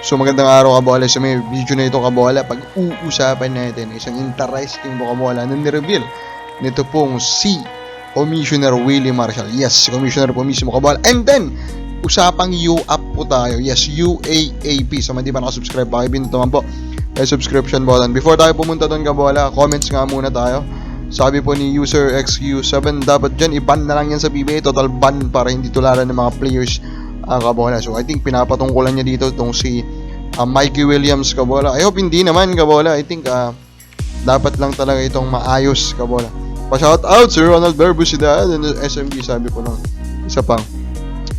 So magandang araw kabola. So may video na ito kabola. Pag-uusapan natin isang interesting kabola na nireveal nito pong si Commissioner Willie Marshall. Yes, Commissioner po mismo kabola. And then, usapang UAP po tayo. Yes, UAAP. So hindi pa nakasubscribe, pakibindot naman po may subscription button. Before tayo pumunta doon kabola, comments nga muna tayo. Sabi po ni user XQ7, dapat dyan i-ban na lang yan sa PBA, total ban para hindi tularan ng mga players kabola. So I think pinapatungkulan niya dito itong si Mikey Williams kabola. I hope hindi naman kabola. I think dapat lang talaga itong maayos kabola. Pa-shout out Sir Ronald Berbusidad and SMB, sabi po ng isa pang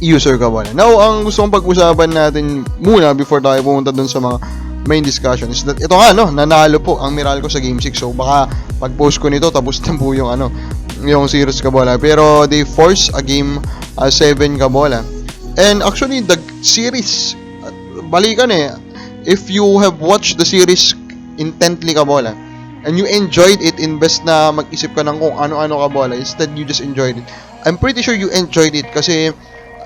user kabola. Now, ang gusto kong pag-usapan natin muna before tayo pumunta dun sa mga main discussion is that ito nga nanalo po ang Meralco sa Game 6. So baka pag-post ko nito tapos na po yung yung series kabola. Pero they force a Game 7 kabola. And actually the series balikan if you have watched the series intently kabola and you enjoyed it, invest na mag-isip ka ng kung ano-ano kabola, instead you just enjoyed it. I'm pretty sure you enjoyed it kasi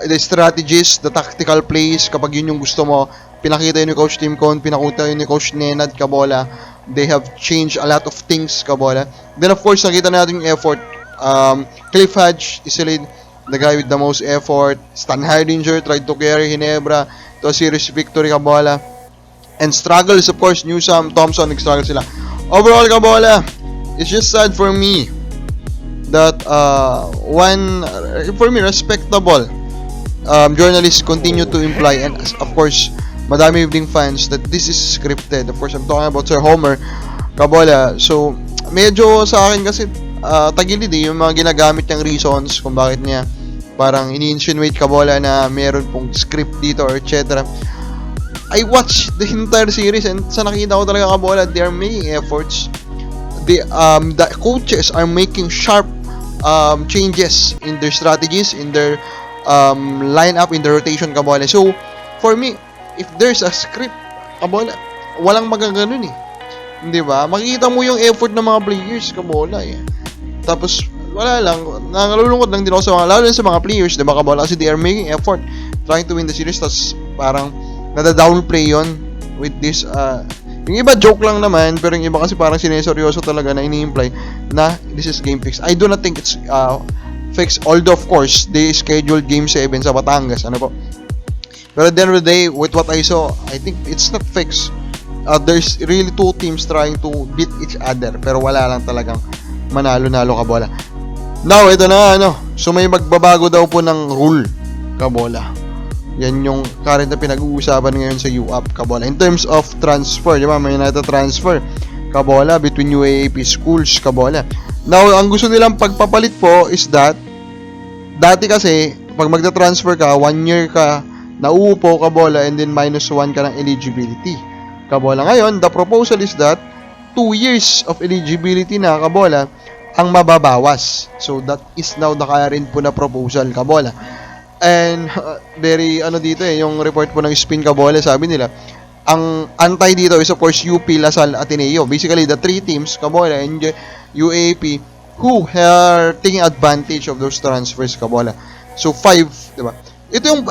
the strategies, the tactical plays, kapag yun yung gusto mo, pinakita yun ni Coach Tim Con, pinakita yun ni Coach Nenad kabola. They have changed a lot of things kabola. Then of course nakita natin yung effort. Cliff Hodge is the guy with the most effort. Stan Hardinger tried to carry Ginebra to a series victory kabola. And struggles of course, Newsome, Thompson, nag-struggle sila. Overall kabola, it's just sad for me that for me respectable journalists continue to imply, and of course madami ding fans, that this is scripted. Of course I'm talking about Sir Homer kabola. So medyo sa akin kasi tagilid yung mga ginagamit niyang reasons kung bakit niya parang ini-insinuate kabola na meron pong script dito or etc. I watched the entire series and sa nakita ko talaga kabola, they are making efforts. The coaches are making sharp changes in their strategies, in their lineup, in their rotation kabola. So for me, if there's a script kabola, walang magaganon hindi ba? Makikita mo yung effort ng mga players kabola Tapos wala lang, nalulungkot lang din ako sa mga, lalo sa mga players, diba kabola, kasi they are making effort trying to win the series. Tapos parang nada-downplay yon with this yung iba joke lang naman, pero yung iba kasi parang sineseryoso talaga na ini-imply na this is game fix. I do not think it's fixed, although of course they scheduled game 7 sa Batangas, po. Pero at the end of the day, with what I saw, I think it's not fixed. There's really two teams trying to beat each other, pero wala lang talagang manalo-nalo kabola. Now, ito na so may magbabago daw po ng rule kabola. Yan yung current na pinag-uusapan ngayon sa UAP kabola. In terms of transfer, diba? May nata-transfer kabola between UAAP schools kabola. Now, ang gusto nilang pagpapalit po is that dati kasi pag magta-transfer ka, 1 year ka nauupo kabola and then -1 ka ng eligibility kabola. Ngayon, the proposal is that 2 years of eligibility na kabola ang mababawas. So that is now the current po na proposal kabola. And very dito yung report po ng Spin kabola, sabi nila ang antay dito is of course UP, Lasal, Ateneo. Basically the three teams kabola and UAP who are taking advantage of those transfers kabola. So 5, diba? Ito yung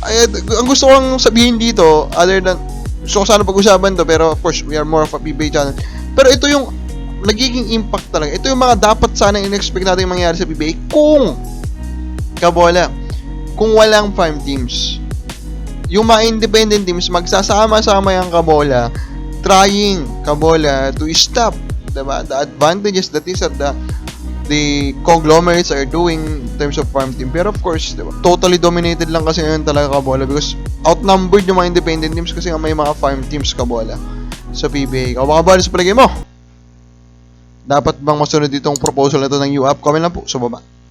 ang gusto kong sabihin dito, other than gusto ko sana pag-usapan to, pero of course we are more of a PBA channel. Pero ito yung nagiging impact talaga. Ito yung mga dapat sana in-expect natin mangyari sa PBA kung kabola, kung walang farm teams. Yung mga independent teams magsasama-sama yung kabola, trying kabola to stop, diba, the advantages that is that the conglomerates are doing in terms of farm team. Pero of course, diba, totally dominated lang kasi ngayon talaga kabola because outnumbered yung mga independent teams kasi may mga farm teams kabola sa PBA. O baka sa palagay mo, dapat bang masunod itong proposal na ito ng UAP? Comment lang po sa baba.